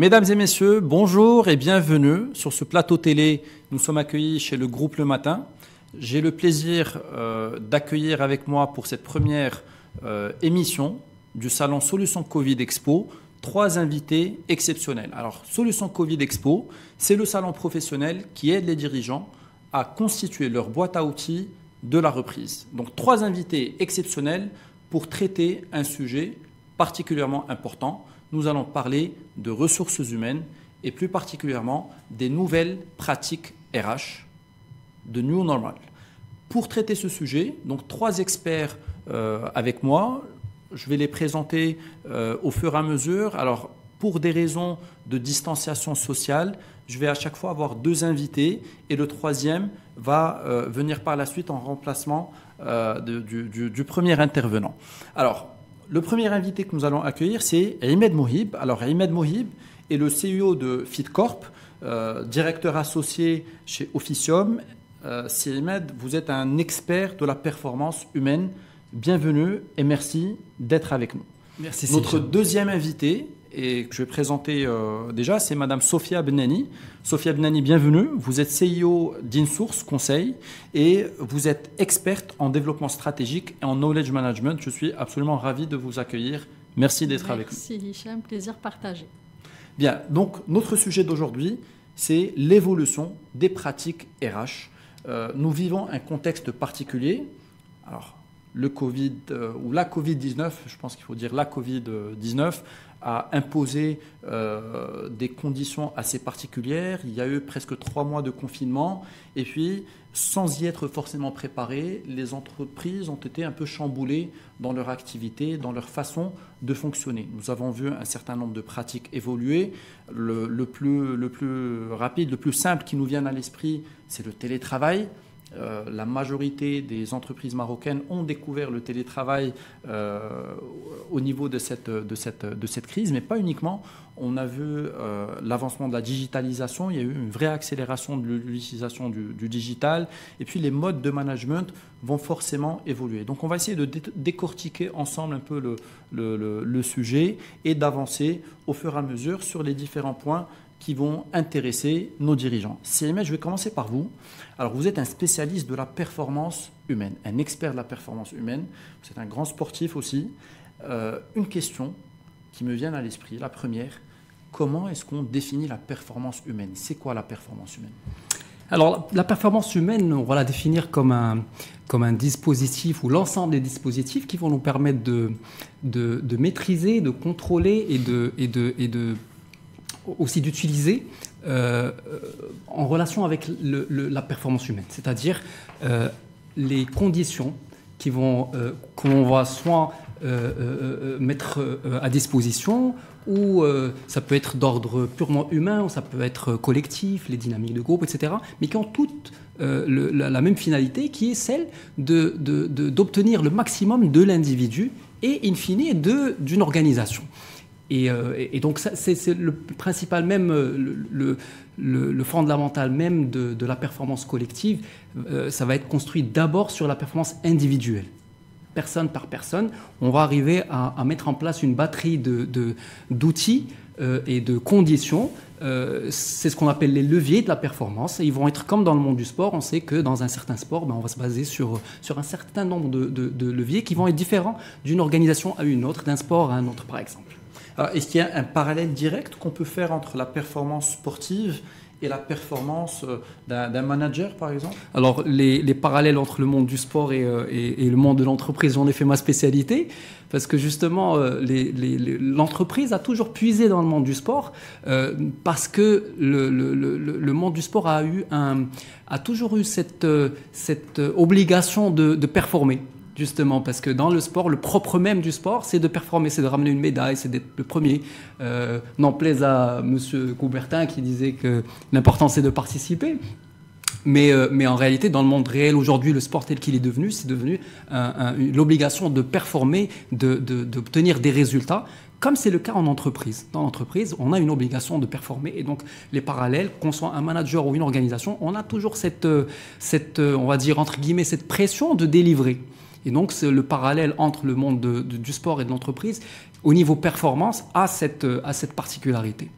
Mesdames et messieurs, bonjour et bienvenue sur ce plateau télé. Nous sommes accueillis chez le groupe Le Matin. J'ai le plaisir d'accueillir avec moi pour cette première émission du salon Solutions Covid Expo 3 invités exceptionnels. Alors, Solutions Covid Expo, c'est le salon professionnel qui aide les dirigeants à constituer leur boîte à outils de la reprise. Donc, 3 invités exceptionnels pour traiter un sujet particulièrement important. Nous allons parler de ressources humaines et plus particulièrement des nouvelles pratiques RH, de New Normal. Pour traiter ce sujet, donc 3 experts avec moi. Je vais les présenter au fur et à mesure. Alors, pour des raisons de distanciation sociale, je vais à chaque fois avoir 2 invités et le 3e va venir par la suite en remplacement du premier intervenant. Alors, le premier invité que nous allons accueillir, c'est Imed Mohib. Alors, Imed Mohib est le CEO de FitCorp, directeur associé chez Officium. Imed, vous êtes un expert de la performance humaine. Bienvenue et merci d'être avec nous. Merci. Notre deuxième invité, et que je vais présenter déjà, c'est Madame Sofia Benani. Sofia Benani, bienvenue. Vous êtes CEO d'InSource Conseil et vous êtes experte en développement stratégique et en knowledge management. Je suis absolument ravi de vous accueillir. Merci d'être avec nous. Merci Hicham, plaisir partagé. Bien, donc notre sujet d'aujourd'hui, c'est l'évolution des pratiques RH. Nous vivons un contexte particulier. Alors, le Covid ou la Covid-19, je pense qu'il faut dire la Covid-19, a imposé des conditions assez particulières. Il y a eu presque 3 mois de confinement. Et puis, sans y être forcément préparés, les entreprises ont été un peu chamboulées dans leur activité, dans leur façon de fonctionner. Nous avons vu un certain nombre de pratiques évoluer. Le plus rapide, le plus simple qui nous vient à l'esprit, c'est le télétravail. La majorité des entreprises marocaines ont découvert le télétravail au niveau de cette crise, mais pas uniquement. On a vu l'avancement de la digitalisation, il y a eu une vraie accélération de l'utilisation du digital, et puis les modes de management vont forcément évoluer. Donc on va essayer de décortiquer ensemble un peu le sujet et d'avancer au fur et à mesure sur les différents points qui vont intéresser nos dirigeants. Siamet, je vais commencer par vous. Alors, vous êtes un spécialiste de la performance humaine, un expert de la performance humaine. Vous êtes un grand sportif aussi. Une question qui me vient à l'esprit, la première, comment est-ce qu'on définit la performance humaine? C'est quoi la performance humaine? Alors, la performance humaine, on va la définir comme un dispositif ou l'ensemble des dispositifs qui vont nous permettre de maîtriser, de contrôler et aussi d'utiliser en relation avec la performance humaine, c'est-à-dire les conditions qu'on va soit mettre à disposition, ou ça peut être d'ordre purement humain, ou ça peut être collectif, les dynamiques de groupe, etc., mais qui ont toutes la même finalité, qui est celle d'obtenir le maximum de l'individu et, in fine, d'une organisation. Et donc, c'est le principal même, le fondamental même de la performance collective. Ça va être construit d'abord sur la performance individuelle. Personne par personne, on va arriver à mettre en place une batterie d'outils et de conditions. C'est ce qu'on appelle les leviers de la performance. Et ils vont être comme dans le monde du sport. On sait que dans un certain sport, on va se baser sur un certain nombre de leviers qui vont être différents d'une organisation à une autre, d'un sport à un autre, par exemple. Alors, est-ce qu'il y a un parallèle direct qu'on peut faire entre la performance sportive et la performance d'un manager, par exemple? Alors, les parallèles entre le monde du sport et le monde de l'entreprise, j'en ai fait ma spécialité, parce que justement, l'entreprise a toujours puisé dans le monde du sport, parce que le monde du sport a toujours eu cette obligation de performer. Justement, parce que dans le sport, le propre même du sport, c'est de performer, c'est de ramener une médaille, c'est d'être le premier. N'en plaise à M. Coubertin qui disait que l'important c'est de participer. Mais en réalité, dans le monde réel aujourd'hui, le sport tel qu'il est devenu, c'est devenu l'obligation de performer, d'obtenir des résultats, comme c'est le cas en entreprise. Dans l'entreprise, on a une obligation de performer. Et donc, les parallèles, qu'on soit un manager ou une organisation, on a toujours cette on va dire, entre guillemets, cette pression de délivrer. Et donc, le parallèle entre le monde du sport et de l'entreprise, au niveau performance, a cette particularité.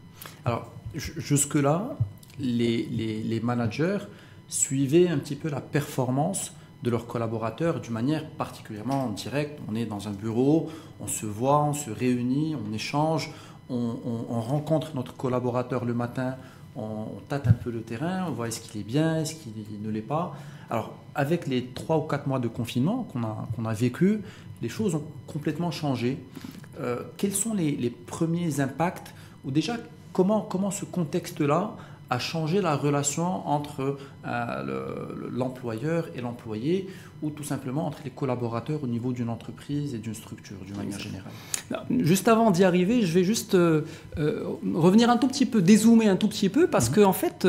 Alors, jusque-là, les managers suivaient un petit peu la performance de leurs collaborateurs d'une manière particulièrement directe. On est dans un bureau, on se voit, on se réunit, on échange, on rencontre notre collaborateur le matin, on tâte un peu le terrain, on voit est-ce qu'il est bien, est-ce qu'il ne l'est pas. Alors, avec les 3 ou 4 mois de confinement qu'on a vécu, les choses ont complètement changé. Quels sont les premiers impacts, ou déjà comment ce contexte-là a changé la relation entre l'employeur et l'employé, ou tout simplement entre les collaborateurs au niveau d'une entreprise et d'une structure, d'une manière générale? Juste avant d'y arriver, je vais juste revenir un tout petit peu, dézoomer un tout petit peu, parce qu'en fait,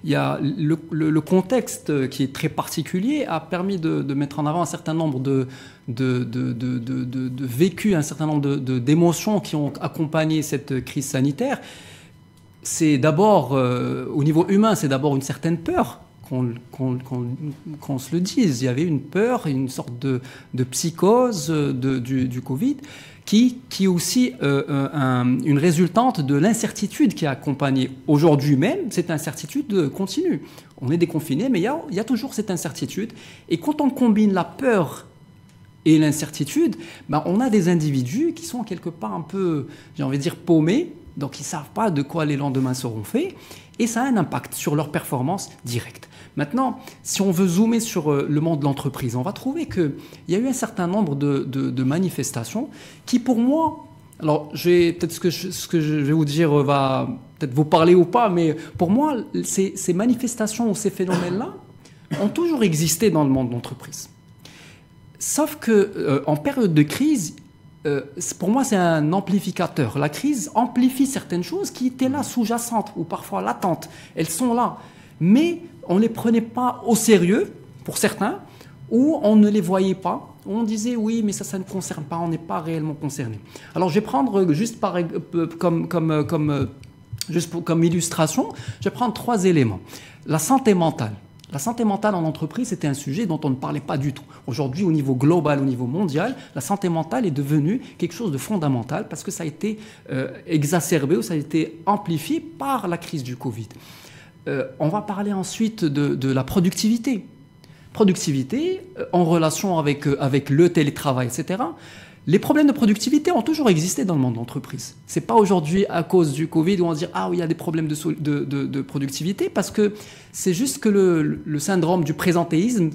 il y a le contexte qui est très particulier a permis de mettre en avant un certain nombre de vécus, un certain nombre d'émotions qui ont accompagné cette crise sanitaire. C'est d'abord, au niveau humain, c'est d'abord une certaine peur, qu'on se le dise. Il y avait une peur, une sorte de psychose du Covid, qui est aussi une résultante de l'incertitude qui a accompagné. Aujourd'hui même, cette incertitude continue. On est déconfiné, mais il y a toujours cette incertitude. Et quand on combine la peur et l'incertitude, ben, on a des individus qui sont quelque part un peu, j'ai envie de dire, paumés. Donc, ils ne savent pas de quoi les lendemains seront faits, et ça a un impact sur leur performance directe. Maintenant, si on veut zoomer sur le monde de l'entreprise, on va trouver qu'il y a eu un certain nombre de manifestations qui, pour moi, alors peut-être ce que je vais vous dire va peut-être vous parler ou pas, mais pour moi, ces manifestations ou ces phénomènes-là ont toujours existé dans le monde de l'entreprise. Sauf qu'en période de crise, pour moi, c'est un amplificateur. La crise amplifie certaines choses qui étaient là, sous-jacentes ou parfois latentes. Elles sont là. Mais on ne les prenait pas au sérieux, pour certains, ou on ne les voyait pas. On disait, oui, mais ça ne concerne pas, on n'est pas réellement concerné. Alors, je vais prendre, juste comme illustration, je vais prendre 3 éléments. La santé mentale. La santé mentale en entreprise, c'était un sujet dont on ne parlait pas du tout. Aujourd'hui, au niveau global, au niveau mondial, la santé mentale est devenue quelque chose de fondamental parce que ça a été exacerbé ou ça a été amplifié par la crise du Covid. On va parler ensuite de la productivité. Productivité en relation avec le télétravail, etc. Les problèmes de productivité ont toujours existé dans le monde de l'entreprise. Ce n'est pas aujourd'hui à cause du Covid où on dit « Ah oui, il y a des problèmes de productivité » parce que c'est juste que le syndrome du présentéisme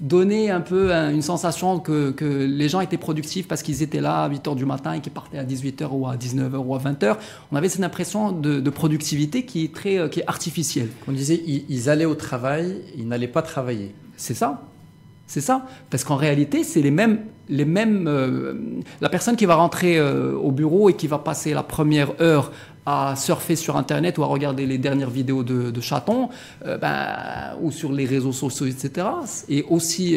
donnait un peu une sensation que les gens étaient productifs parce qu'ils étaient là à 8h du matin et qu'ils partaient à 18h ou à 19h ou à 20h. On avait cette impression de productivité qui est artificielle. On disait ils allaient au travail, ils n'allaient pas travailler. C'est ça. C'est ça, parce qu'en réalité, c'est les mêmes la personne qui va rentrer au bureau et qui va passer la première heure à surfer sur Internet ou à regarder les dernières vidéos de chatons ou sur les réseaux sociaux, etc. Et aussi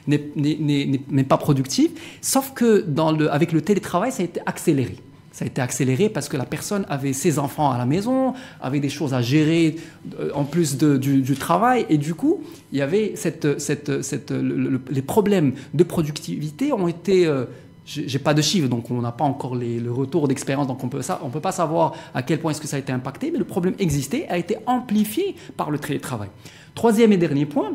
n'est pas productive. Sauf que avec le télétravail, ça a été accéléré. Ça a été accéléré parce que la personne avait ses enfants à la maison, avait des choses à gérer en plus du travail. Et du coup, il y avait les problèmes de productivité ont été... j'ai pas de chiffres, donc on n'a pas encore le retour d'expérience, donc on peut pas savoir à quel point est-ce que ça a été impacté, mais le problème existait, a été amplifié par le télétravail. 3e et dernier point,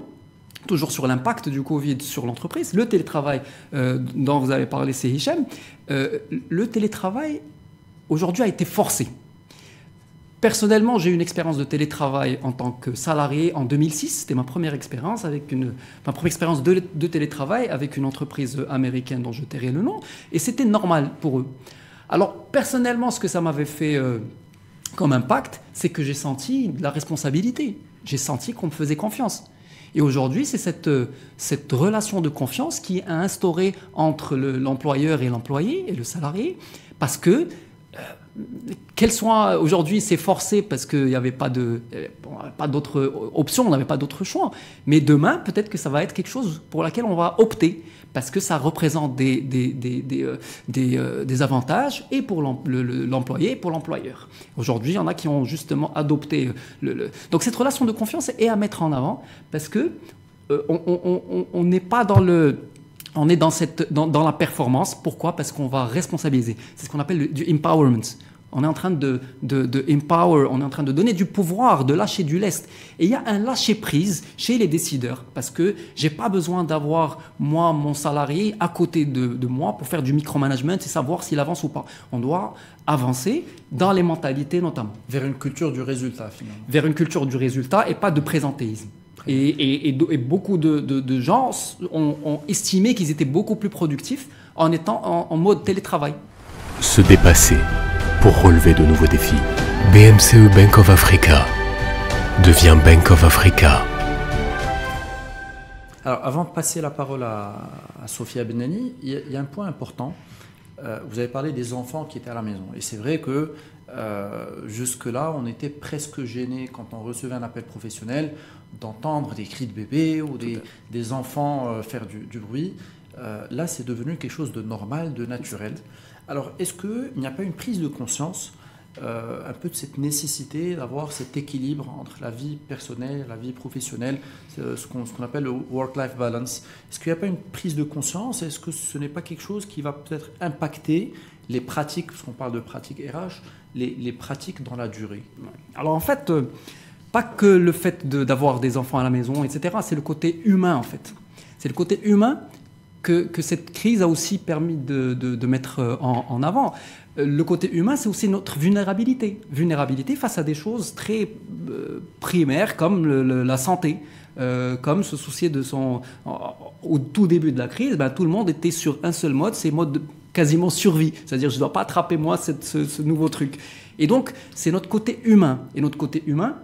toujours sur l'impact du Covid sur l'entreprise, le télétravail dont vous avez parlé, c'est Hicham. Le télétravail, aujourd'hui, a été forcé. Personnellement, j'ai eu une expérience de télétravail en tant que salarié en 2006. C'était ma première expérience de télétravail avec une entreprise américaine dont je tairai le nom. Et c'était normal pour eux. Alors, personnellement, ce que ça m'avait fait comme impact, c'est que j'ai senti de la responsabilité. J'ai senti qu'on me faisait confiance. Et aujourd'hui, c'est cette relation de confiance qui est instaurée entre l'employeur et l'employé et le salarié, parce que aujourd'hui, c'est forcé parce qu'il n'y avait pas d'autre option, on n'avait pas d'autre choix. Mais demain, peut-être que ça va être quelque chose pour laquelle on va opter, parce que ça représente des avantages et pour l'employé et pour l'employeur. Aujourd'hui, il y en a qui ont justement adopté Donc cette relation de confiance est à mettre en avant, parce que on n'est pas on est dans la performance. Pourquoi? Parce qu'on va responsabiliser. C'est ce qu'on appelle du empowerment. On est en train de empower, on est en train de donner du pouvoir, de lâcher du lest. Et il y a un lâcher-prise chez les décideurs parce que je n'ai pas besoin d'avoir, moi, mon salarié à côté de moi pour faire du micromanagement et savoir s'il avance ou pas. On doit avancer dans les mentalités notamment. Vers une culture du résultat, finalement. Vers une culture du résultat et pas de présentéisme. Et beaucoup de gens ont estimé qu'ils étaient beaucoup plus productifs en étant en mode télétravail. Se dépasser pour relever de nouveaux défis. BMCE Bank of Africa devient Bank of Africa. Alors, avant de passer la parole à Sophia Benani, il y a un point important. Vous avez parlé des enfants qui étaient à la maison. Et c'est vrai que jusque-là, on était presque gêné quand on recevait un appel professionnel d'entendre des cris de bébé ou des enfants faire du bruit. Là, c'est devenu quelque chose de normal, de naturel. Alors, est-ce qu'il n'y a pas une prise de conscience un peu de cette nécessité d'avoir cet équilibre entre la vie personnelle et la vie professionnelle, ce qu'on appelle le work-life balance? Est-ce qu'il n'y a pas une prise de conscience? Est-ce que ce n'est pas quelque chose qui va peut-être impacter les pratiques, parce qu'on parle de pratiques RH, les pratiques dans la durée? Alors en fait, pas que le fait d'avoir des enfants à la maison, etc. C'est le côté humain en fait. C'est le côté humain que cette crise a aussi permis de mettre en avant. Le côté humain, c'est aussi notre vulnérabilité. Vulnérabilité face à des choses très primaires comme la santé, comme se soucier de son... Au tout début de la crise, tout le monde était sur un seul mode, c'est mode quasiment survie. C'est-à-dire, je ne dois pas attraper moi ce nouveau truc. Et donc, c'est notre côté humain. Et notre côté humain,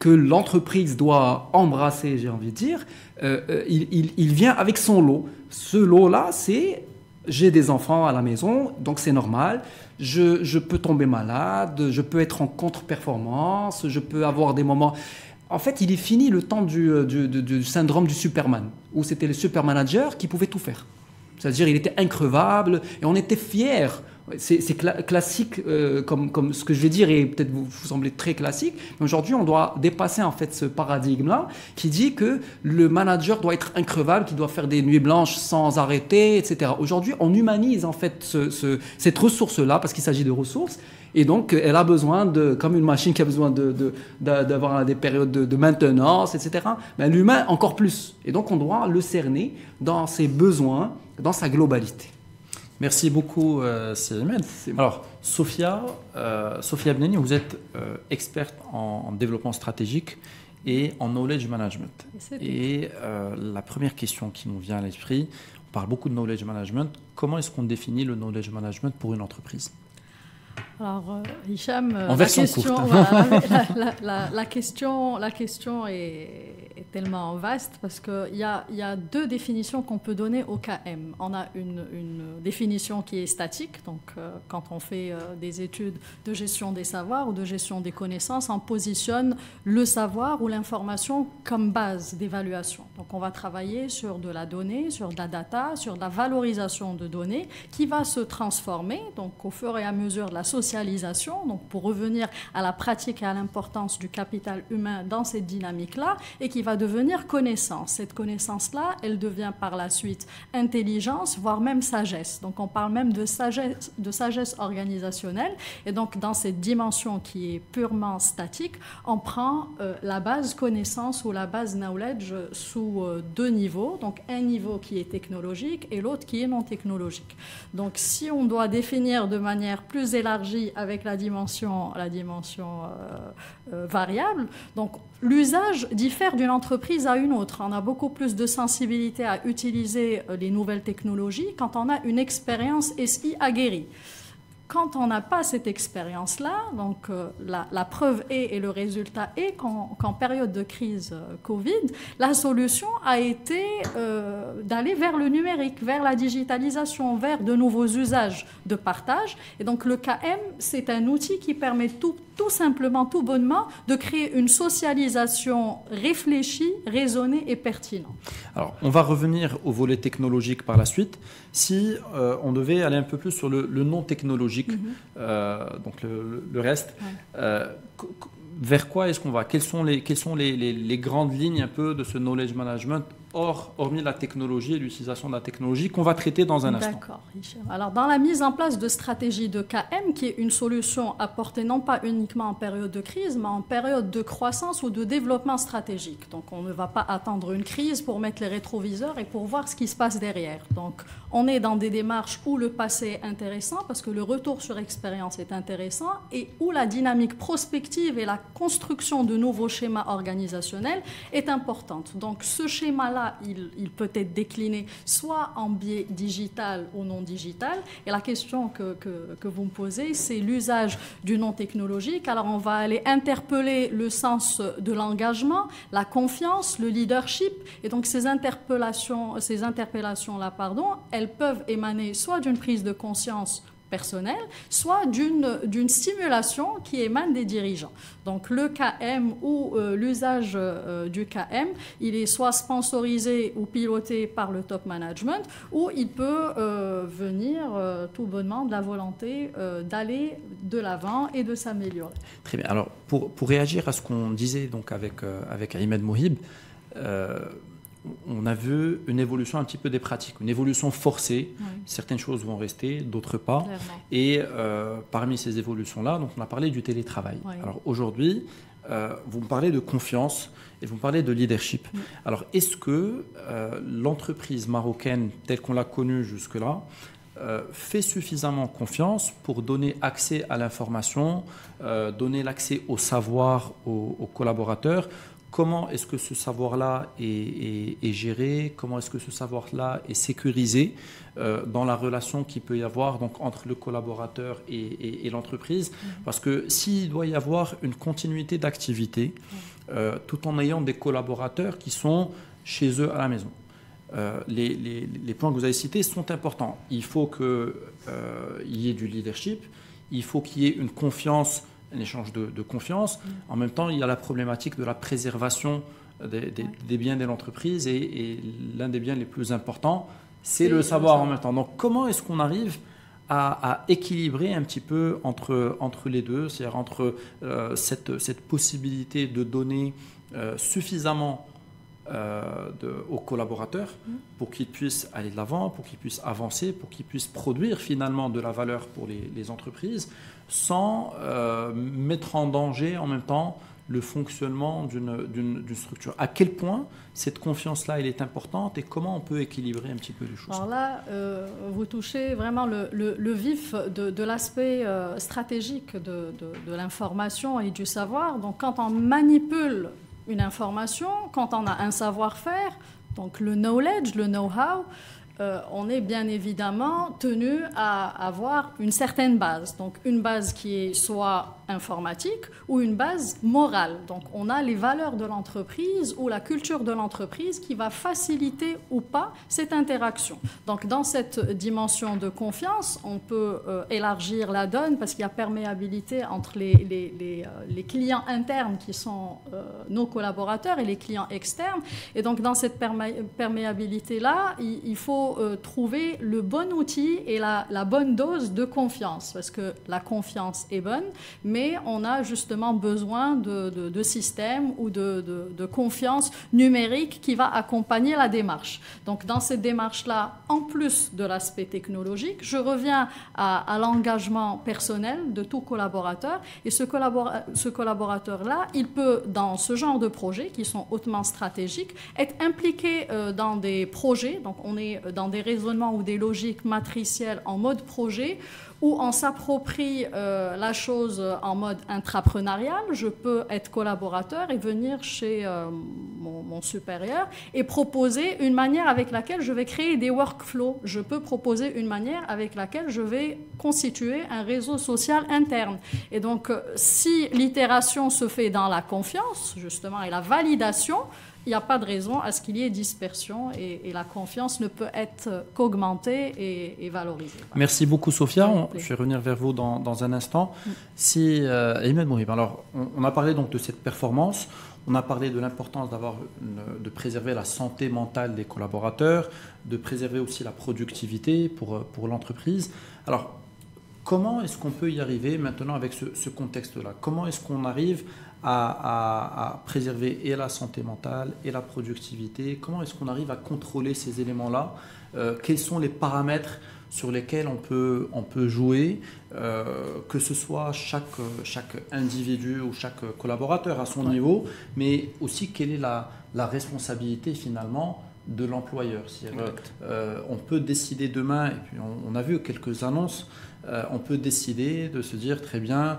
que l'entreprise doit embrasser, j'ai envie de dire, il vient avec son lot. Ce lot-là, c'est j'ai des enfants à la maison, donc c'est normal. Je peux tomber malade, je peux être en contre-performance, je peux avoir des moments... En fait, il est fini le temps du syndrome du Superman, où c'était le supermanager qui pouvait tout faire. C'est-à-dire il était increvable et on était fiers. C'est classique comme ce que je vais dire et peut-être vous semblez très classique, mais aujourd'hui on doit dépasser en fait ce paradigme-là qui dit que le manager doit être increvable, qu'il doit faire des nuits blanches sans arrêter, etc. Aujourd'hui on humanise en fait cette ressource-là parce qu'il s'agit de ressources et donc elle a besoin comme une machine qui a besoin d'avoir des périodes de maintenance, etc. Mais l'humain encore plus. Et donc on doit le cerner dans ses besoins, dans sa globalité. Merci beaucoup, Célimène. Alors, Sophia Benani, vous êtes experte en développement stratégique et en knowledge management. Et la première question qui nous vient à l'esprit, on parle beaucoup de knowledge management. Comment est-ce qu'on définit le knowledge management pour une entreprise? Alors, Hicham, en version courte. Voilà, la question est tellement vaste parce qu'il y a deux définitions qu'on peut donner au KM. On a une définition qui est statique, donc quand on fait des études de gestion des savoirs ou de gestion des connaissances, on positionne le savoir ou l'information comme base d'évaluation. Donc on va travailler sur de la donnée, sur de la data, sur de la valorisation de données qui va se transformer donc au fur et à mesure de la socialisation, donc pour revenir à la pratique et à l'importance du capital humain dans cette dynamique-là, et qui va devenir connaissance. Cette connaissance-là, elle devient par la suite intelligence, voire même sagesse. Donc on parle même de sagesse organisationnelle, et donc dans cette dimension qui est purement statique, on prend la base connaissance ou la base knowledge sous deux niveaux, donc un niveau qui est technologique et l'autre qui est non technologique. Donc si on doit définir de manière plus élargie avec la dimension variable, donc l'usage diffère d'une entreprise à une autre. On a beaucoup plus de sensibilité à utiliser les nouvelles technologies quand on a une expérience SI aguerrie. Quand on n'a pas cette expérience-là, donc la preuve est et le résultat est qu'en période de crise Covid, la solution a été d'aller vers le numérique, vers la digitalisation, vers de nouveaux usages de partage. Et donc le KM, c'est un outil qui permet tout simplement, tout bonnement, de créer une socialisation réfléchie, raisonnée et pertinente. Alors, on va revenir au volet technologique par la suite. Si on devait aller un peu plus sur le non technologique, donc le reste, vers quoi est-ce qu'on va? Quelles sont les grandes lignes un peu de ce knowledge management hormis la technologie et l'utilisation de la technologie qu'on va traiter dans un instant. D'accord, Hicham. Alors, dans la mise en place de stratégies de KM, qui est une solution apportée non pas uniquement en période de crise, mais en période de croissance ou de développement stratégique. Donc, on ne va pas attendre une crise pour mettre les rétroviseurs et pour voir ce qui se passe derrière. Donc, on est dans des démarches où le passé est intéressant, parce que le retour sur expérience est intéressant, et où la dynamique prospective et la construction de nouveaux schémas organisationnels est importante. Donc, ce schéma-là, il peut être décliné soit en biais digital ou non digital. Et la question que vous me posez, c'est l'usage du non technologique. Alors, on va aller interpeller le sens de l'engagement, la confiance, le leadership. Et donc, ces interpellations-là, elles peuvent émaner soit d'une prise de conscience personnel, soit d'une stimulation qui émane des dirigeants. Donc le KM ou l'usage du KM, il est soit sponsorisé ou piloté par le top management, ou il peut venir tout bonnement de la volonté d'aller de l'avant et de s'améliorer. Très bien. Alors pour réagir à ce qu'on disait donc avec Ahmed Mohib, on a vu une évolution un petit peu des pratiques, une évolution forcée. Oui. Certaines choses vont rester, d'autres pas. Clairement. Et parmi ces évolutions-là, donc on a parlé du télétravail. Oui. Alors aujourd'hui, vous me parlez de confiance et vous me parlez de leadership. Oui. Alors est-ce que l'entreprise marocaine telle qu'on l'a connue jusque-là fait suffisamment confiance pour donner accès à l'information, donner l'accès au savoir aux collaborateurs? Comment est-ce que ce savoir-là est géré? Comment est-ce que ce savoir-là est sécurisé dans la relation qu'il peut y avoir donc, entre le collaborateur et l'entreprise? Parce que s'il doit y avoir une continuité d'activité, tout en ayant des collaborateurs qui sont chez eux à la maison, les points que vous avez cités sont importants. Il faut qu'il y ait du leadership, il faut qu'il y ait une confiance, un échange de confiance. En même temps, il y a la problématique de la préservation des biens de l'entreprise et l'un des biens les plus importants, c'est le savoir en même temps. Donc, comment est-ce qu'on arrive à équilibrer un petit peu entre les deux, c'est-à-dire entre cette possibilité de donner suffisamment aux collaborateurs pour qu'ils puissent aller de l'avant, pour qu'ils puissent avancer, pour qu'ils puissent produire finalement de la valeur pour les entreprises sans mettre en danger en même temps le fonctionnement d'une structure. À quel point cette confiance-là elle est importante et comment on peut équilibrer un petit peu les choses? Alors là, vous touchez vraiment le vif de l'aspect stratégique de l'information et du savoir. Donc quand on manipule une information, quand on a un savoir-faire, donc le knowledge, le know-how, on est bien évidemment tenu à avoir une certaine base. Donc une base qui est soit informatique ou une base morale. Donc on a les valeurs de l'entreprise ou la culture de l'entreprise qui va faciliter ou pas cette interaction. Donc dans cette dimension de confiance, on peut élargir la donne parce qu'il y a perméabilité entre les clients internes qui sont nos collaborateurs et les clients externes. Et donc dans cette perméabilité-là, il faut trouver le bon outil et la bonne dose de confiance, parce que la confiance est bonne, mais on a justement besoin de systèmes ou de confiance numérique qui va accompagner la démarche. Donc dans cette démarche-là, en plus de l'aspect technologique, je reviens à l'engagement personnel de tout collaborateur, et ce collaborateur-là, il peut, dans ce genre de projets qui sont hautement stratégiques, être impliqué dans des projets, donc on est dans des raisonnements ou des logiques matricielles en mode projet, où on s'approprie la chose en mode intrapreneurial. Je peux être collaborateur et venir chez mon supérieur et proposer une manière avec laquelle je vais créer des workflows. Je peux proposer une manière avec laquelle je vais constituer un réseau social interne. Et donc, si l'itération se fait dans la confiance, justement, et la validation, il n'y a pas de raison à ce qu'il y ait dispersion et la confiance ne peut être qu'augmentée et valorisée. Merci beaucoup, Sophia. Je vais revenir vers vous dans un instant. Si Ahmed Mohib, alors on a parlé donc de cette performance, on a parlé de l'importance de préserver la santé mentale des collaborateurs, de préserver aussi la productivité pour l'entreprise. Alors, comment est-ce qu'on peut y arriver maintenant avec ce contexte-là? Comment est-ce qu'on arrive à préserver et la santé mentale et la productivité? Comment est-ce qu'on arrive à contrôler ces éléments-là? Quels sont les paramètres sur lesquels on peut jouer, que ce soit chaque individu ou chaque collaborateur à son niveau, mais aussi quelle est la responsabilité finalement de l'employeur. On peut décider demain, et puis on a vu quelques annonces, on peut décider de se dire très bien,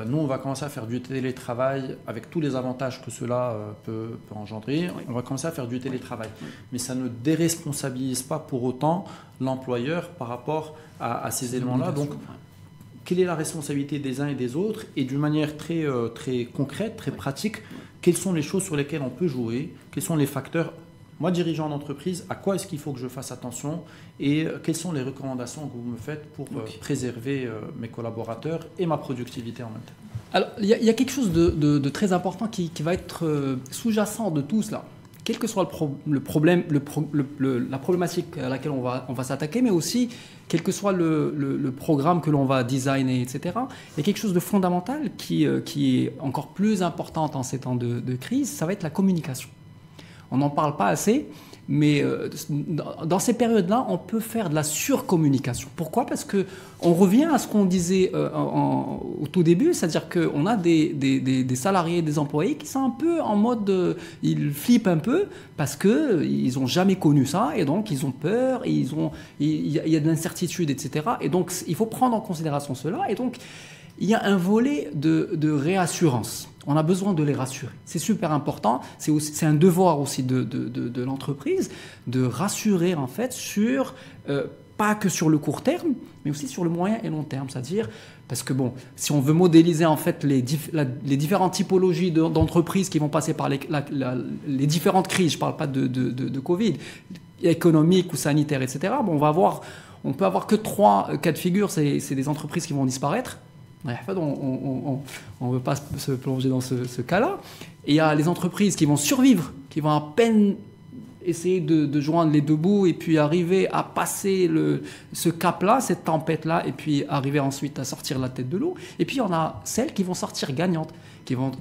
nous on va commencer à faire du télétravail avec tous les avantages que cela peut engendrer, on va commencer à faire du télétravail. Mais ça ne déresponsabilise pas pour autant l'employeur par rapport à ces éléments-là. Donc, quelle est la responsabilité des uns et des autres? Et d'une manière très concrète, très pratique, quelles sont les choses sur lesquelles on peut jouer? Quels sont les facteurs? Moi, dirigeant d'entreprise, à quoi est-ce qu'il faut que je fasse attention et quelles sont les recommandations que vous me faites pour préserver mes collaborateurs et ma productivité en même temps? Alors, il y a quelque chose de très important qui va être sous-jacent de tout cela. Quel que soit le problème, la problématique à laquelle on va s'attaquer, mais aussi quel que soit le programme que l'on va designer, etc. Il y a quelque chose de fondamental qui est encore plus important en ces temps de crise, ça va être la communication. On n'en parle pas assez, mais dans ces périodes-là, on peut faire de la surcommunication. Pourquoi? Parce qu'on revient à ce qu'on disait au tout début, c'est-à-dire qu'on a des salariés, des employés qui sont un peu en mode, ils flippent un peu parce qu'ils n'ont jamais connu ça, et donc ils ont peur, il y a de l'incertitude, etc. Et donc il faut prendre en considération cela, et donc il y a un volet de réassurance. On a besoin de les rassurer. C'est super important. C'est un devoir aussi de l'entreprise de rassurer en fait pas que sur le court terme, mais aussi sur le moyen et long terme. C'est-à-dire, parce que bon, si on veut modéliser en fait les différentes typologies d'entreprises qui vont passer par les différentes crises, je ne parle pas de Covid, économique ou sanitaire, etc. Bon, on peut avoir que 3 cas de figure. C'est des entreprises qui vont disparaître. On ne veut pas se plonger dans ce cas-là. Et il y a les entreprises qui vont survivre, qui vont à peine essayer de joindre les deux bouts et puis arriver à passer ce cap-là, cette tempête-là, et puis arriver ensuite à sortir la tête de l'eau. Et puis, on a celles qui vont sortir gagnantes, qui vont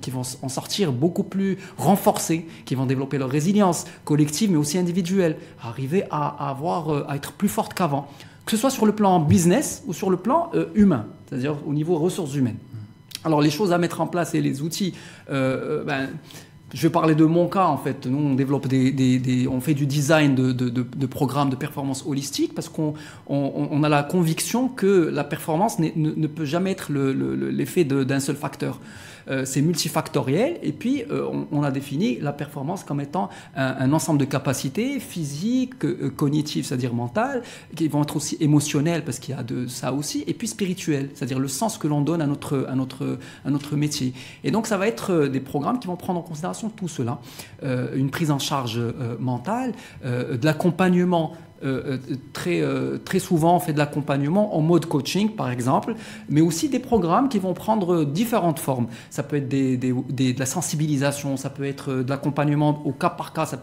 en sortir beaucoup plus renforcées, qui vont développer leur résilience collective, mais aussi individuelle, arriver à être plus fortes qu'avant. Que ce soit sur le plan business ou sur le plan humain, c'est-à-dire au niveau ressources humaines. Alors les choses à mettre en place et les outils, je vais parler de mon cas en fait. Nous on développe on fait du design de programmes de performance holistique parce qu'on a la conviction que la performance ne peut jamais être l'effet d'un seul facteur. C'est multifactoriel, et puis on a défini la performance comme étant un ensemble de capacités physiques, cognitives, c'est-à-dire mentales, qui vont être aussi émotionnelles, parce qu'il y a de ça aussi, et puis spirituelles, c'est-à-dire le sens que l'on donne à notre métier. Et donc ça va être des programmes qui vont prendre en considération tout cela, une prise en charge mentale, de l'accompagnement. Très souvent on fait de l'accompagnement en mode coaching par exemple, mais aussi des programmes qui vont prendre différentes formes. Ça peut être de la sensibilisation, ça peut être de l'accompagnement au cas par cas.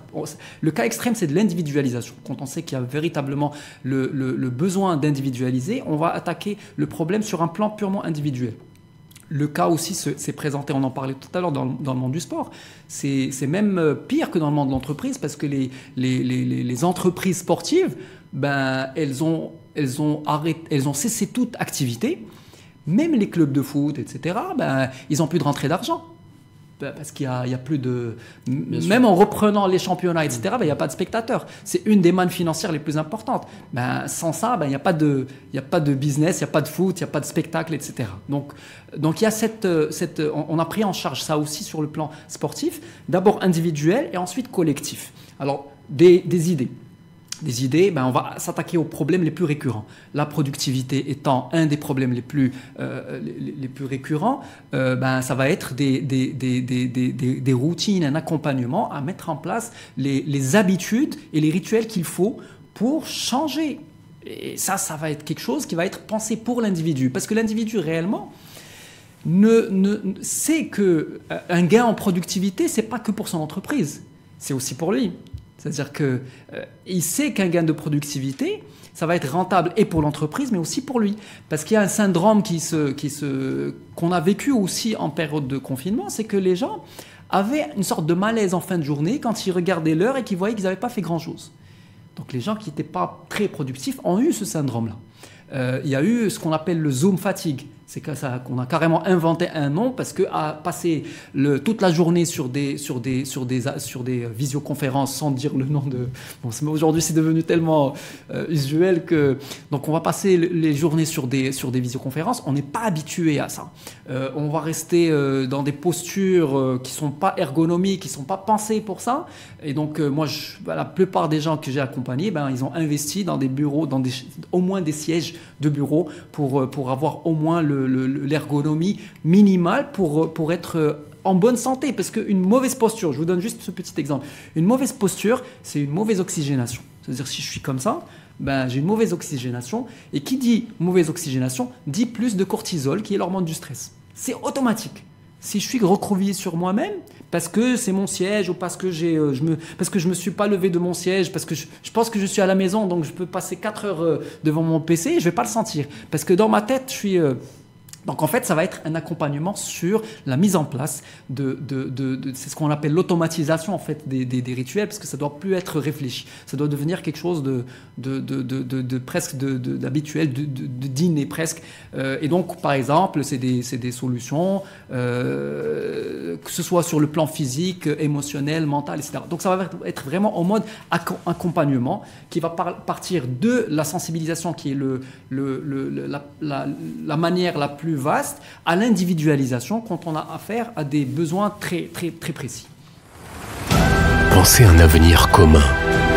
Le cas extrême, c'est de l'individualisation. Quand on sait qu'il y a véritablement le besoin d'individualiser, on va attaquer le problème sur un plan purement individuel. Le cas aussi s'est présenté, on en parlait tout à l'heure, dans le monde du sport. C'est même pire que dans le monde de l'entreprise, parce que les entreprises sportives, elles ont cessé toute activité. Même les clubs de foot, etc., ils n'ont plus de rentrée d'argent. Parce qu'il y a plus de... Même en reprenant les championnats, etc., il n'y a pas de spectateurs. C'est une des mannes financières les plus importantes. Sans ça, il n'y a pas de business, il n'y a pas de foot, il n'y a pas de spectacle, etc. Donc il y a on a pris en charge ça aussi sur le plan sportif, d'abord individuel et ensuite collectif. Alors, des idées. On va s'attaquer aux problèmes les plus récurrents. La productivité étant un des problèmes les plus récurrents, ça va être des routines, un accompagnement à mettre en place, les habitudes et les rituels qu'il faut pour changer. Et ça va être quelque chose qui va être pensé pour l'individu. Parce que l'individu, réellement, sait qu'un gain en productivité, ce n'est pas que pour son entreprise, c'est aussi pour lui. C'est-à-dire qu'il sait qu'un gain de productivité, ça va être rentable et pour l'entreprise, mais aussi pour lui. Parce qu'il y a un syndrome qu'on a vécu aussi en période de confinement, c'est que les gens avaient une sorte de malaise en fin de journée quand ils regardaient l'heure et qu'ils voyaient qu'ils n'avaient pas fait grand-chose. Donc les gens qui n'étaient pas très productifs ont eu ce syndrome-là. Il y a eu ce qu'on appelle le Zoom fatigue. C'est qu'on a carrément inventé un nom parce qu'à passer toute la journée sur des visioconférences sans dire le nom de... Bon, aujourd'hui, c'est devenu tellement usuel que... Donc, on va passer les journées sur des visioconférences. On n'est pas habitué à ça. On va rester dans des postures qui ne sont pas ergonomiques, qui ne sont pas pensées pour ça. Et donc, moi, la plupart des gens que j'ai accompagnés, ils ont investi dans des bureaux, au moins des sièges de bureau pour avoir au moins l'ergonomie minimale pour être en bonne santé. Parce qu'une mauvaise posture, je vous donne juste ce petit exemple, une mauvaise posture, c'est une mauvaise oxygénation. C'est-à-dire si je suis comme ça, j'ai une mauvaise oxygénation. Et qui dit mauvaise oxygénation dit plus de cortisol, qui est l'hormone du stress. C'est automatique. Si je suis recroquevillé sur moi-même, parce que c'est mon siège ou parce que parce que je me suis pas levé de mon siège, parce que je pense que je suis à la maison, donc je peux passer 4 heures devant mon PC, je vais pas le sentir. Parce que dans ma tête, je suis... Donc en fait, ça va être un accompagnement sur la mise en place c'est ce qu'on appelle l'automatisation en fait des rituels, parce que ça doit plus être réfléchi, ça doit devenir quelque chose presque d'habituel, de dîner presque. Et donc par exemple, c'est des solutions que ce soit sur le plan physique, émotionnel, mental, etc. Donc ça va être vraiment en mode accompagnement qui va partir de la sensibilisation qui est la manière la plus vaste à l'individualisation quand on a affaire à des besoins très, très, très précis. Pensez un avenir commun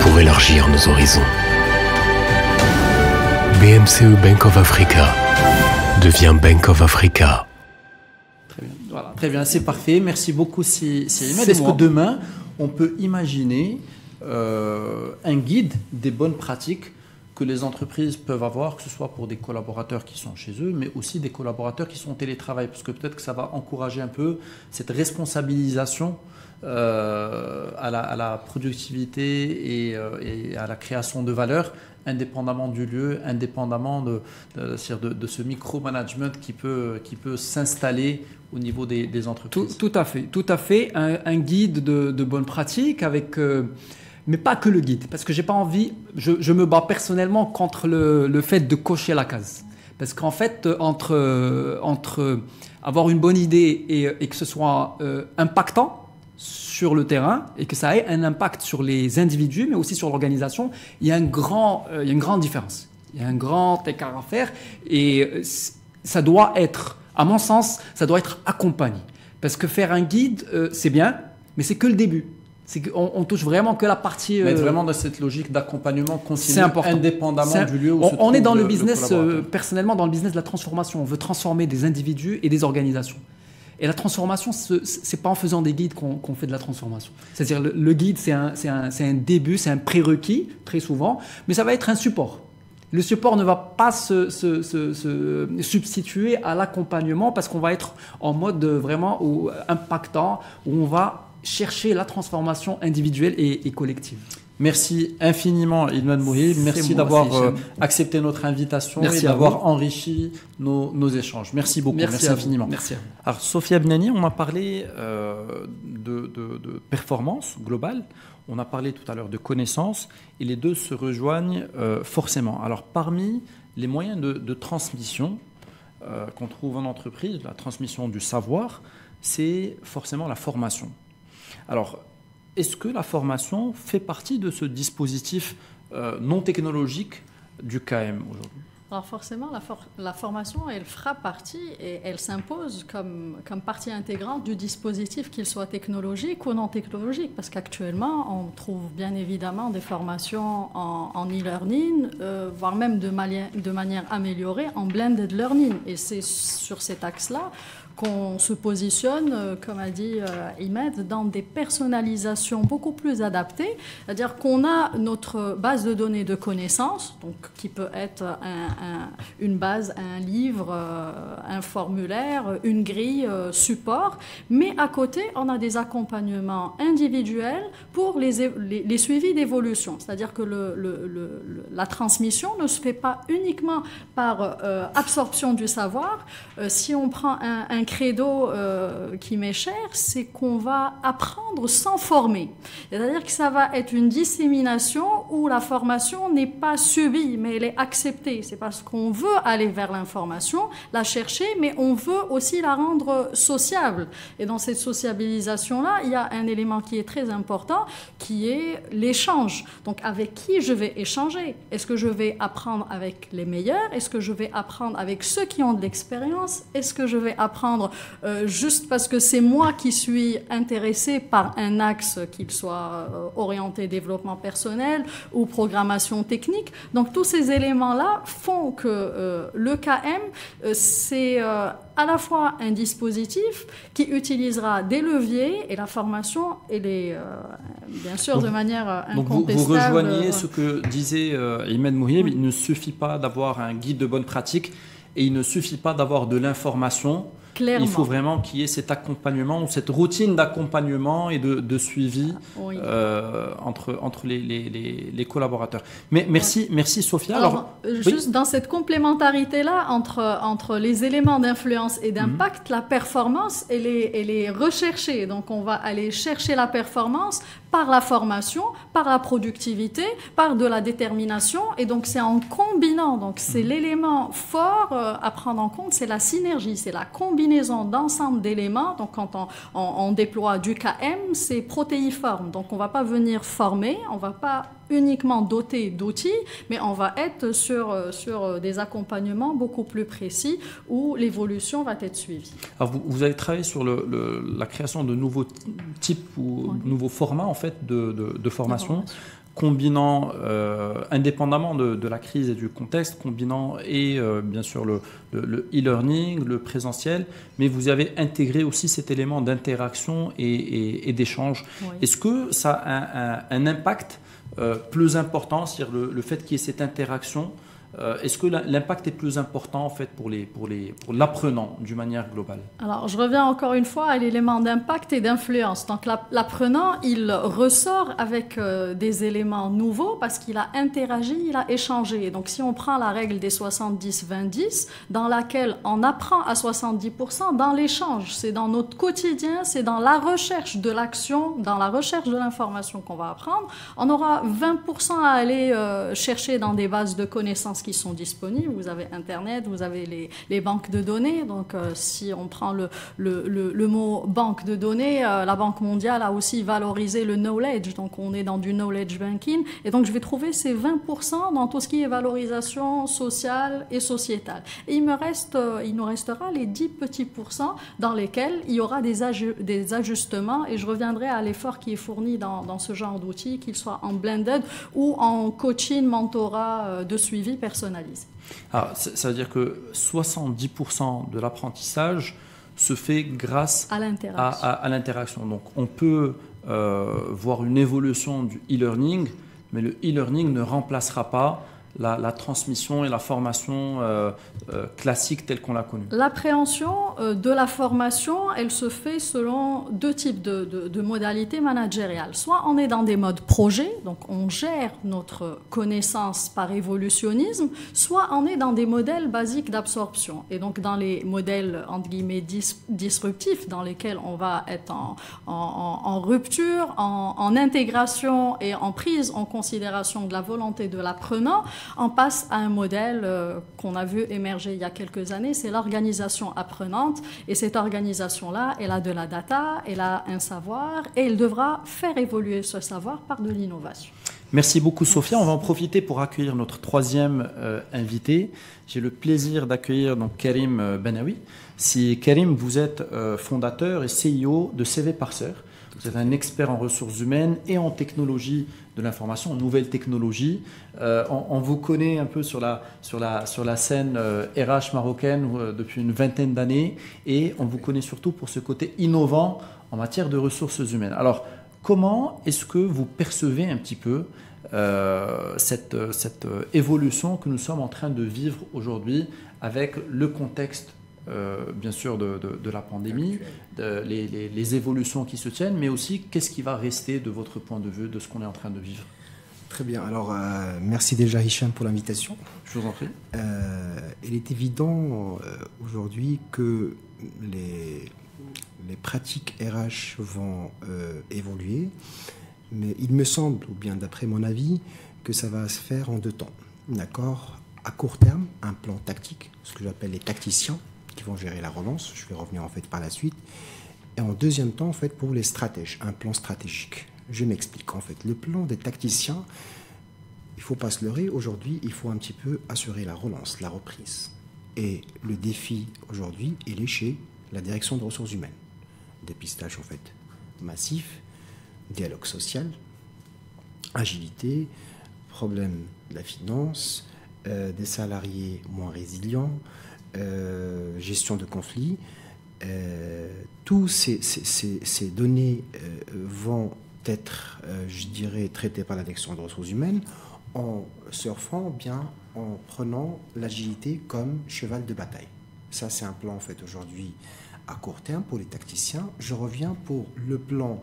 pour élargir nos horizons. BMCE Bank of Africa devient Bank of Africa. Très bien, voilà, très bien, c'est parfait. Merci beaucoup, Ahmed. Est-ce que demain, on peut imaginer un guide des bonnes pratiques que les entreprises peuvent avoir, que ce soit pour des collaborateurs qui sont chez eux, mais aussi des collaborateurs qui sont en télétravail, parce que peut-être que ça va encourager un peu cette responsabilisation à la productivité et à la création de valeur, indépendamment du lieu, indépendamment de ce micro-management qui peut s'installer au niveau des entreprises. Tout à fait. Un guide de bonnes pratiques avec... mais pas que le guide, parce que j'ai pas envie, je me bats personnellement contre le fait de cocher la case. Parce qu'en fait, entre avoir une bonne idée et que ce soit impactant sur le terrain et que ça ait un impact sur les individus, mais aussi sur l'organisation, il y a une grande différence. Il y a un grand écart à faire et ça doit être, à mon sens, ça doit être accompagné. Parce que faire un guide, c'est bien, mais c'est que le début. C'est qu'on touche vraiment que la partie... Mais être vraiment dans cette logique d'accompagnement continu, indépendamment du lieu où se trouve on est dans le business, personnellement, dans le business de la transformation. On veut transformer des individus et des organisations. Et la transformation, c'est pas en faisant des guides qu'on fait de la transformation. C'est-à-dire le guide, c'est un début, c'est un prérequis, très souvent, mais ça va être un support. Le support ne va pas se substituer à l'accompagnement parce qu'on va être en mode vraiment impactant, où on va chercher la transformation individuelle et collective. Merci infiniment, Ahmed Mouhib. Merci d'avoir accepté notre invitation et d'avoir enrichi nos échanges. Merci beaucoup. Merci infiniment. Merci. Alors, Sophia Benani, on a parlé de performance globale. On a parlé tout à l'heure de connaissances et les deux se rejoignent forcément. Alors, parmi les moyens de transmission qu'on trouve en entreprise, la transmission du savoir, c'est forcément la formation. Alors, est-ce que la formation fait partie de ce dispositif non technologique du KM aujourd'hui ? Alors forcément, la formation, elle fera partie et elle s'impose comme partie intégrante du dispositif, qu'il soit technologique ou non technologique, parce qu'actuellement, on trouve bien évidemment des formations en e-learning, voire même de manière améliorée en blended learning. Et c'est sur cet axe-là qu'on se positionne, comme a dit Ahmed, dans des personnalisations beaucoup plus adaptées. C'est-à-dire qu'on a notre base de données de connaissances, donc qui peut être une base, un livre, un formulaire, une grille, support. Mais à côté, on a des accompagnements individuels pour les suivis d'évolution. C'est-à-dire que la transmission ne se fait pas uniquement par absorption du savoir. Si on prend un credo qui m'est cher, c'est qu'on va apprendre sans former. C'est-à-dire que ça va être une dissémination où la formation n'est pas subie, mais elle est acceptée. C'est parce qu'on veut aller vers l'information, la chercher, mais on veut aussi la rendre sociable. Et dans cette sociabilisation-là, il y a un élément qui est très important, qui est l'échange. Donc, avec qui je vais échanger? Est-ce que je vais apprendre avec les meilleurs? Est-ce que je vais apprendre avec ceux qui ont de l'expérience? Est-ce que je vais apprendre juste parce que c'est moi qui suis intéressé par un axe, qu'il soit orienté développement personnel ou programmation technique? Donc, tous ces éléments-là font que le KM, c'est à la fois un dispositif qui utilisera des leviers et la formation, bien sûr, de manière incontestable. Donc vous rejoignez ce que disait Imed Mouhib, il ne suffit pas d'avoir un guide de bonne pratique et il ne suffit pas d'avoir de l'information. Clairement. Il faut vraiment qu'il y ait cet accompagnement ou cette routine d'accompagnement et de suivi entre les collaborateurs. Mais merci Sophia. Alors juste dans cette complémentarité-là entre les éléments d'influence et d'impact, la performance, elle est recherchée. Donc on va aller chercher la performance par la formation, par la productivité, par de la détermination. Et donc c'est en combinant. Donc c'est l'élément fort à prendre en compte, c'est la synergie, c'est la combinaison d'ensemble d'éléments. Donc quand on déploie du KM, c'est protéiforme. Donc on ne va pas venir former, on ne va pas uniquement doter d'outils, mais on va être sur des accompagnements beaucoup plus précis où l'évolution va être suivie. Alors vous avez travaillé sur la création de nouveaux types ou nouveaux formats en fait de formation. Combinant, indépendamment de la crise et du contexte, combinant bien sûr le e-learning, le présentiel, mais vous avez intégré aussi cet élément d'interaction et d'échange. Oui. Est-ce que ça a un impact plus important, c'est-à-dire le fait qu'il y ait cette interaction? Est-ce que l'impact est plus important en fait pour l'apprenant d'une manière globale? Alors, je reviens encore une fois à l'élément d'impact et d'influence. Donc, l'apprenant, il ressort avec des éléments nouveaux parce qu'il a interagi, il a échangé. Donc, si on prend la règle des 70-20-10, dans laquelle on apprend à 70% dans l'échange, c'est dans notre quotidien, c'est dans la recherche de l'action, dans la recherche de l'information qu'on va apprendre. On aura 20% à aller chercher dans des bases de connaissances qui sont disponibles. Vous avez Internet, vous avez les banques de données. Donc, si on prend le mot banque de données, la Banque mondiale a aussi valorisé le knowledge. Donc, on est dans du knowledge banking. Et donc, je vais trouver ces 20% dans tout ce qui est valorisation sociale et sociétale. Et il nous restera les 10 petits pourcents dans lesquels il y aura des ajustements. Et je reviendrai à l'effort qui est fourni dans ce genre d'outils, qu'il soit en blended ou en coaching, mentorat de suivi personnalisé. Alors, ça veut dire que 70% de l'apprentissage se fait grâce à l'interaction. Donc, on peut voir une évolution du e-learning, mais le e-learning ne remplacera pas la transmission et la formation classique telle qu'on l'a connue. L'appréhension de la formation, elle se fait selon deux types de modalités managériales. Soit on est dans des modes projet, donc on gère notre connaissance par évolutionnisme, soit on est dans des modèles basiques d'absorption. Et donc dans les modèles entre guillemets disruptifs, dans lesquels on va être en rupture, en intégration et en prise en considération de la volonté de l'apprenant, on passe à un modèle qu'on a vu émerger il y a quelques années, c'est l'organisation apprenante. Et cette organisation-là, elle a de la data, elle a un savoir, et elle devra faire évoluer ce savoir par de l'innovation. Merci beaucoup Sophia. On va en profiter pour accueillir notre troisième invité. J'ai le plaisir d'accueillir donc Karim Benaoui. Karim, vous êtes fondateur et CEO de CV Parser. Vous êtes un expert en ressources humaines et en technologie de l'information, en nouvelles technologies. On vous connaît un peu sur la scène RH marocaine depuis une vingtaine d'années et on vous connaît surtout pour ce côté innovant en matière de ressources humaines. Alors, comment est-ce que vous percevez un petit peu cette évolution que nous sommes en train de vivre aujourd'hui avec le contexte, bien sûr, de la pandémie, les évolutions qui se tiennent, mais aussi qu'est-ce qui va rester de votre point de vue, de ce qu'on est en train de vivre? Très bien. Alors, merci déjà Hicham pour l'invitation. Je vous en prie. Il est évident aujourd'hui que les pratiques RH vont évoluer, mais il me semble, ou bien d'après mon avis, que ça va se faire en deux temps. D'accord? À court terme, un plan tactique, ce que j'appelle les tacticiens, qui vont gérer la relance. Je vais revenir en fait par la suite. Et en deuxième temps, en fait, pour les stratèges, un plan stratégique. Je m'explique. En fait, le plan des tacticiens, il ne faut pas se leurrer. Aujourd'hui, il faut un petit peu assurer la relance, la reprise. Et le défi aujourd'hui, il est chez la direction des ressources humaines. Dépistage en fait massif, dialogue social, agilité, problème de la finance, des salariés moins résilients, gestion de conflits. Tous ces données vont être, je dirais, traitées par la direction des ressources humaines en surfant bien, en prenant l'agilité comme cheval de bataille. Ça, c'est un plan en fait aujourd'hui à court terme pour les tacticiens. Je reviens pour le plan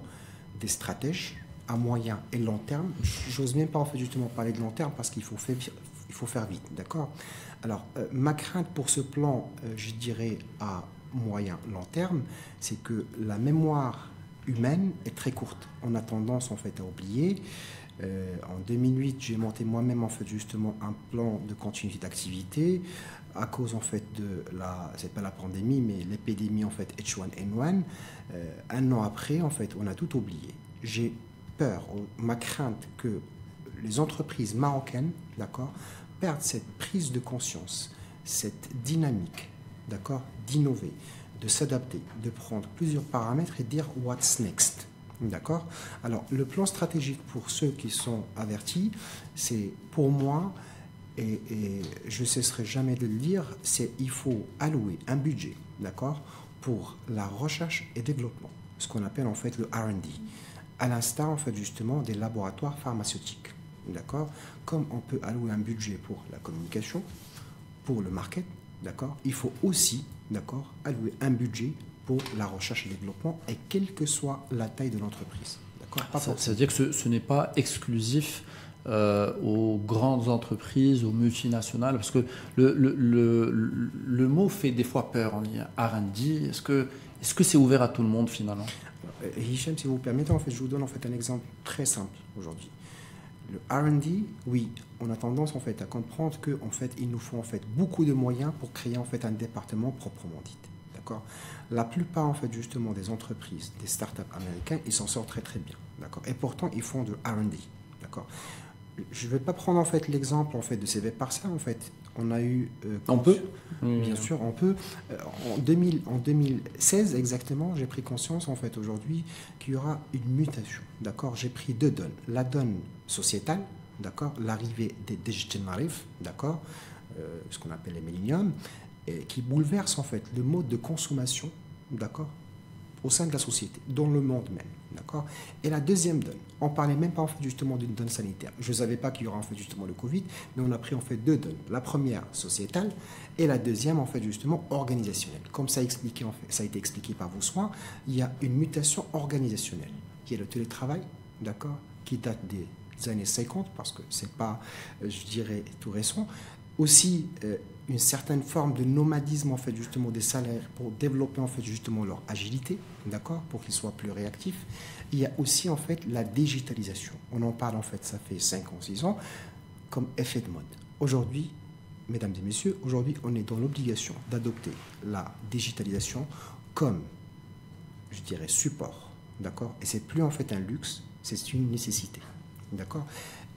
des stratèges à moyen et long terme. J'ose même pas en fait justement parler de long terme parce qu'il faut faire vite, d'accord? Alors, ma crainte pour ce plan, je dirais à moyen long terme, c'est que la mémoire humaine est très courte. On a tendance en fait à oublier. En 2008, j'ai monté moi-même en fait justement un plan de continuité d'activité à cause en fait de c'est pas la pandémie, mais l'épidémie en fait H1N1. Un an après, en fait, on a tout oublié. J'ai peur, ma crainte que les entreprises marocaines, d'accord, perdent cette prise de conscience, cette dynamique, d'accord, d'innover, de s'adapter, de prendre plusieurs paramètres et dire what's next. D'accord? Alors, le plan stratégique pour ceux qui sont avertis, c'est pour moi, et je ne cesserai jamais de le dire, c'est il faut allouer un budget, d'accord, pour la recherche et développement, ce qu'on appelle en fait le R&D, à l'instar en fait justement des laboratoires pharmaceutiques, d'accord? Comme on peut allouer un budget pour la communication, pour le market, d'accord, il faut aussi, d'accord, allouer un budget pour la recherche et développement, et quelle que soit la taille de l'entreprise. Ça veut dire que ce n'est pas exclusif aux grandes entreprises, aux multinationales, parce que le mot fait des fois peur. On dit R&D. Est-ce que c'est ouvert à tout le monde finalement? Hicham, si vous permettez, en fait, je vous donne en fait un exemple très simple aujourd'hui. Le R&D, oui, on a tendance en fait à comprendre que en fait il nous faut en fait beaucoup de moyens pour créer en fait un département proprement dit. D'accord. La plupart en fait justement des entreprises, des startups américains, ils s'en sortent très très bien. D'accord. Et pourtant ils font de R&D. D'accord. Je ne vais pas prendre en fait l'exemple en fait de CV par ça en fait. On a eu. On peut. Bien sûr, on peut. En 2016 exactement, j'ai pris conscience en fait aujourd'hui qu'il y aura une mutation. D'accord. J'ai pris deux donnes. La donne sociétale, d'accord, l'arrivée des digital natives, d'accord, ce qu'on appelle les millenniums, qui bouleverse en fait le mode de consommation, d'accord, au sein de la société, dans le monde même, d'accord. Et la deuxième donne, on parlait même pas en fait justement d'une donne sanitaire. Je ne savais pas qu'il y aura en fait justement le Covid, mais on a pris en fait deux donnes. La première sociétale et la deuxième en fait justement organisationnelle. Comme ça a été expliqué par vos soins, il y a une mutation organisationnelle qui est le télétravail, d'accord, qui date des années 50 parce que c'est pas, je dirais, tout récent. Aussi une certaine forme de nomadisme en fait justement des salaires pour développer en fait justement leur agilité, d'accord, pour qu'ils soient plus réactifs. Il y a aussi en fait la digitalisation. On en parle en fait, ça fait 5 ans, 6 ans, comme effet de mode. Aujourd'hui, mesdames et messieurs, aujourd'hui on est dans l'obligation d'adopter la digitalisation comme, je dirais, support, d'accord, et c'est plus en fait un luxe, c'est une nécessité, d'accord.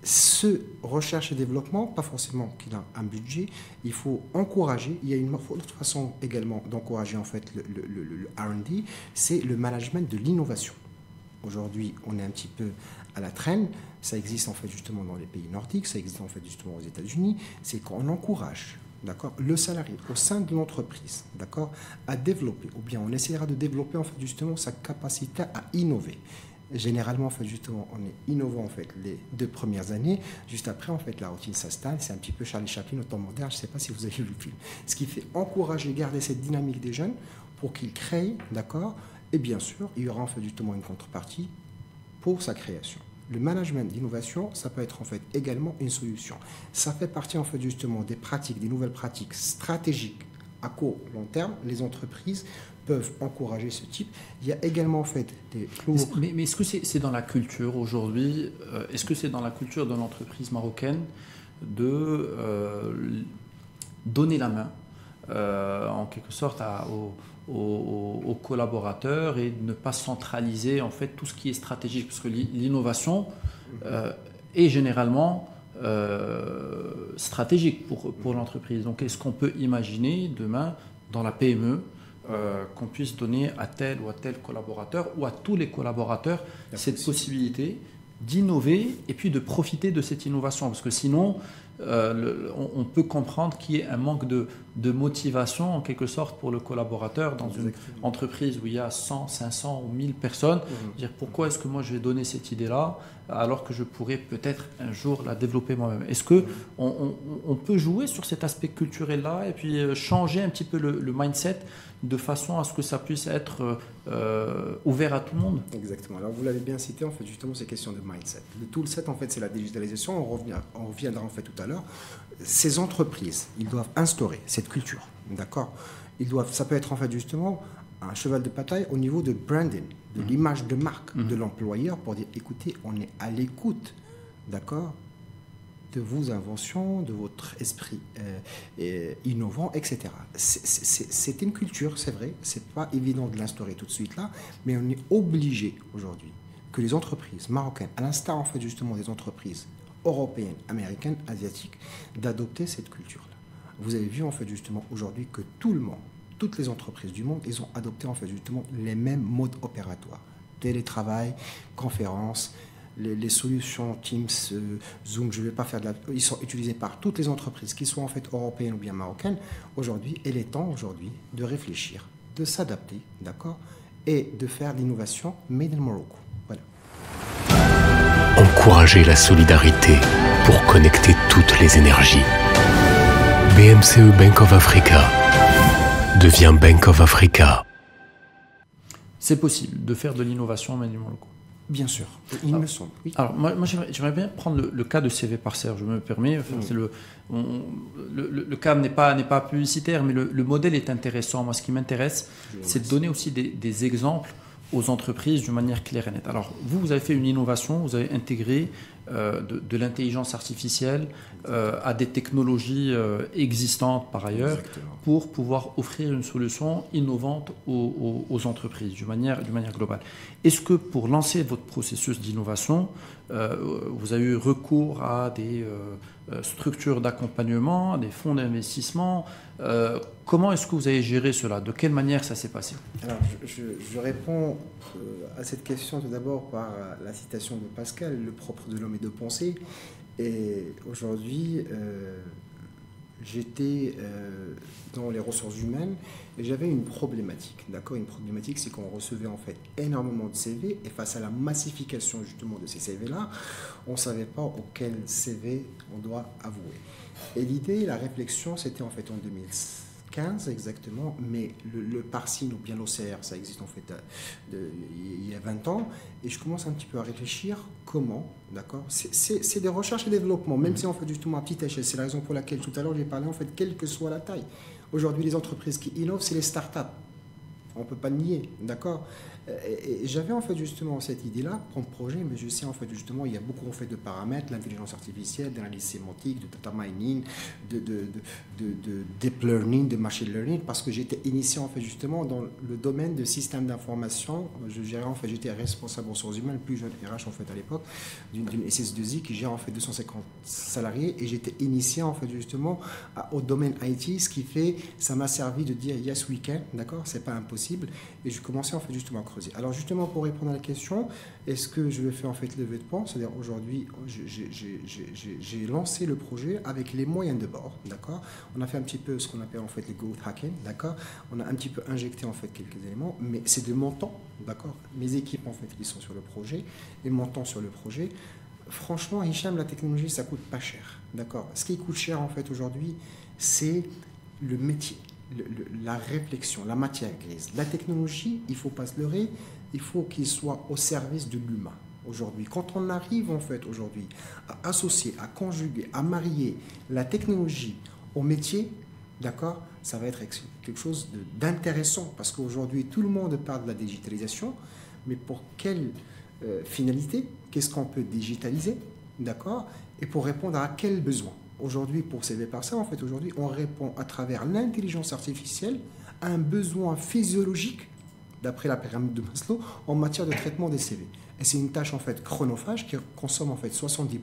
Ce recherche et développement, pas forcément qu'il a un budget, il faut encourager. Il y a une autre façon également d'encourager en fait le R&D, c'est le management de l'innovation. Aujourd'hui, on est un petit peu à la traîne. Ça existe en fait justement dans les pays nordiques, ça existe en fait justement aux États-Unis. C'est qu'on encourage, d'accord, le salarié au sein de l'entreprise, d'accord, à développer, ou bien on essaiera de développer en fait justement sa capacité à innover. Généralement, en fait, justement, on est innovant en fait les 2 premières années. Juste après, en fait, la routine s'installe. C'est un petit peu Charlie Chaplin au temps moderne. Je ne sais pas si vous avez vu le film. Ce qui fait encourager, garder cette dynamique des jeunes pour qu'ils créent, d'accord. Et bien sûr, il y aura en fait justement une contrepartie pour sa création. Le management d'innovation, ça peut être en fait également une solution. Ça fait partie en fait justement des pratiques, des nouvelles pratiques stratégiques à court, long terme. Les entreprises peuvent encourager ce type. Il y a également en fait des... Mais est-ce que c'est dans la culture aujourd'hui, est-ce que c'est dans la culture de l'entreprise marocaine de donner la main en quelque sorte aux collaborateurs et de ne pas centraliser en fait tout ce qui est stratégique, parce que l'innovation est généralement stratégique pour l'entreprise. Donc est-ce qu'on peut imaginer demain dans la PME qu'on puisse donner à tel ou à tel collaborateur ou à tous les collaborateurs cette possibilité d'innover et puis de profiter de cette innovation, parce que sinon on peut comprendre qu'il y ait un manque de motivation en quelque sorte pour le collaborateur dans une entreprise où il y a 100, 500 ou 1000 personnes. Dire pourquoi est-ce que moi je vais donner cette idée-là alors que je pourrais peut-être un jour la développer moi-même. Est-ce qu'on peut jouer sur cet aspect culturel-là et puis changer un petit peu le mindset de façon à ce que ça puisse être ouvert à tout le monde? Exactement. Alors vous l'avez bien cité, en fait, justement, ces questions de mindset. Le toolset, en fait, c'est la digitalisation. On reviendra en fait tout à l'heure. Ces entreprises, ils doivent instaurer cette culture, d'accord. Ça peut être en fait justement un cheval de bataille au niveau de branding, de l'image de marque de l'employeur pour dire, écoutez, on est à l'écoute, d'accord, de vos inventions, de votre esprit innovant, etc. C'est une culture, c'est vrai, c'est pas évident de l'instaurer tout de suite là, mais on est obligé aujourd'hui que les entreprises marocaines, à l'instar en fait justement des entreprises européennes, américaines, asiatiques, d'adopter cette culture-là. Vous avez vu en fait justement aujourd'hui que tout le monde, toutes les entreprises du monde, ils ont adopté en fait justement les mêmes modes opératoires. Télétravail, conférences, les solutions Teams, Zoom, je ne vais pas faire ils sont utilisés par toutes les entreprises, qui soient en fait européennes ou bien marocaines. Aujourd'hui, il est temps aujourd'hui de réfléchir, de s'adapter, d'accord, et de faire l'innovation made in Morocco. Voilà. Encourager la solidarité pour connecter toutes les énergies. BMCE Bank of Africa devient Bank of Africa. C'est possible de faire de l'innovation made in Morocco. Bien sûr, il me semble. Oui. Alors, moi j'aimerais bien prendre le cas de CV Parser, je me permets. Enfin, le cas n'est pas publicitaire, mais le modèle est intéressant. Moi, ce qui m'intéresse, c'est de donner aussi des exemples aux entreprises d'une manière claire et nette. Alors, vous avez fait une innovation, vous avez intégré de l'intelligence artificielle à des technologies existantes par ailleurs. Exactement. Pour pouvoir offrir une solution innovante aux entreprises d'une manière globale. Est-ce que pour lancer votre processus d'innovation, vous avez eu recours à des structures d'accompagnement, des fonds d'investissement? Comment est-ce que vous avez géré cela? De quelle manière ça s'est passé? Alors, je réponds à cette question tout d'abord par la citation de Pascal, le propre de l'homme est de penser. Et aujourd'hui, j'étais dans les ressources humaines et j'avais une problématique. D'accord, une problématique, c'est qu'on recevait en fait énormément de CV et face à la massification justement de ces CV-là, on ne savait pas auquel CV on doit avouer. Et l'idée, la réflexion, c'était en fait en 2015 exactement, mais le PARSIN ou bien l'OCR, ça existe en fait il y a 20 ans, et je commence un petit peu à réfléchir comment, d'accord, c'est des recherches et développement, même si on fait justement à petite échelle, c'est la raison pour laquelle tout à l'heure j'ai parlé en fait, quelle que soit la taille. Aujourd'hui, les entreprises qui innovent, c'est les startups. On ne peut pas le nier, d'accord. Et j'avais en fait justement cette idée-là, prendre projet, mais je sais en fait justement, il y a beaucoup en fait de paramètres, l'intelligence artificielle, de l'analyse sémantique, de data mining, de deep learning, de machine learning, parce que j'étais initié en fait justement dans le domaine de système d'information. Je gérais en fait, j'étais responsable ressources humaines, plus jeune RH en fait à l'époque, d'une SS2I qui gère en fait 250 salariés, et j'étais initié en fait justement au domaine IT, ce qui fait, ça m'a servi de dire yes we can, d'accord, c'est pas impossible. possible. Et je commençais en fait justement à creuser. Alors justement pour répondre à la question, est-ce que je vais faire en fait levée de fonds? C'est-à-dire aujourd'hui, j'ai lancé le projet avec les moyens de bord, d'accord. On a fait un petit peu ce qu'on appelle en fait les growth hacking, d'accord. On a un petit peu injecté en fait quelques éléments, mais c'est de mon temps, d'accord. Mes équipes en fait qui sont sur le projet et mon temps sur le projet. Franchement, Hicham, la technologie, ça coûte pas cher, d'accord. Ce qui coûte cher en fait aujourd'hui, c'est le métier, la réflexion, la matière grise. La technologie, il ne faut pas se leurrer, il faut qu'il soit au service de l'humain. Aujourd'hui, quand on arrive en fait aujourd'hui à associer, à conjuguer, à marier la technologie au métier, d'accord, ça va être quelque chose d'intéressant parce qu'aujourd'hui, tout le monde parle de la digitalisation, mais pour quelle finalité? Qu'est-ce qu'on peut digitaliser, d'accord, et pour répondre à quel besoin? Aujourd'hui, pour CV par ça, en fait, aujourd'hui, on répond à travers l'intelligence artificielle à un besoin physiologique, d'après la pyramide de Maslow, en matière de traitement des CV. Et c'est une tâche, en fait, chronophage qui consomme, en fait, 70%.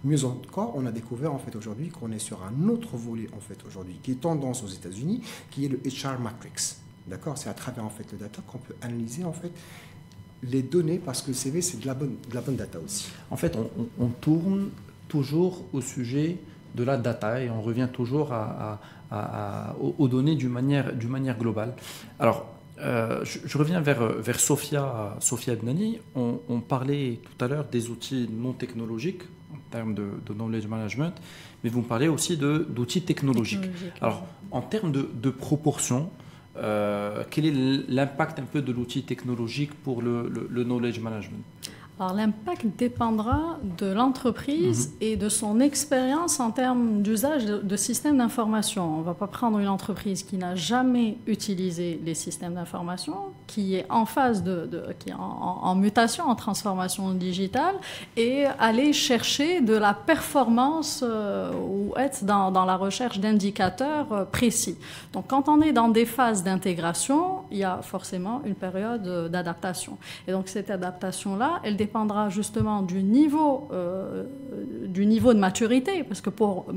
Mieux encore, on a découvert, en fait, aujourd'hui, qu'on est sur un autre volet, en fait, aujourd'hui, qui est tendance aux États-Unis, qui est le HR Matrix. D'accord? C'est à travers, en fait, le data qu'on peut analyser, en fait, les données, parce que le CV, c'est de la bonne data aussi. En fait, on tourne toujours au sujet de la data et on revient toujours aux données d'une manière globale. Alors, je reviens vers Sophia Benani. On parlait tout à l'heure des outils non technologiques en termes de knowledge management, mais vous me parlez aussi d'outils technologiques. Alors, en termes de proportion, quel est l'impact un peu de l'outil technologique pour le knowledge management? Alors l'impact dépendra de l'entreprise et de son expérience en termes d'usage de systèmes d'information. On ne va pas prendre une entreprise qui n'a jamais utilisé les systèmes d'information, qui est en phase qui est en mutation, en transformation digitale, et aller chercher de la performance ou être dans la recherche d'indicateurs précis. Donc quand on est dans des phases d'intégration, il y a forcément une période d'adaptation. Et donc cette adaptation-là, elle dépendra justement du niveau de maturité, parce que pour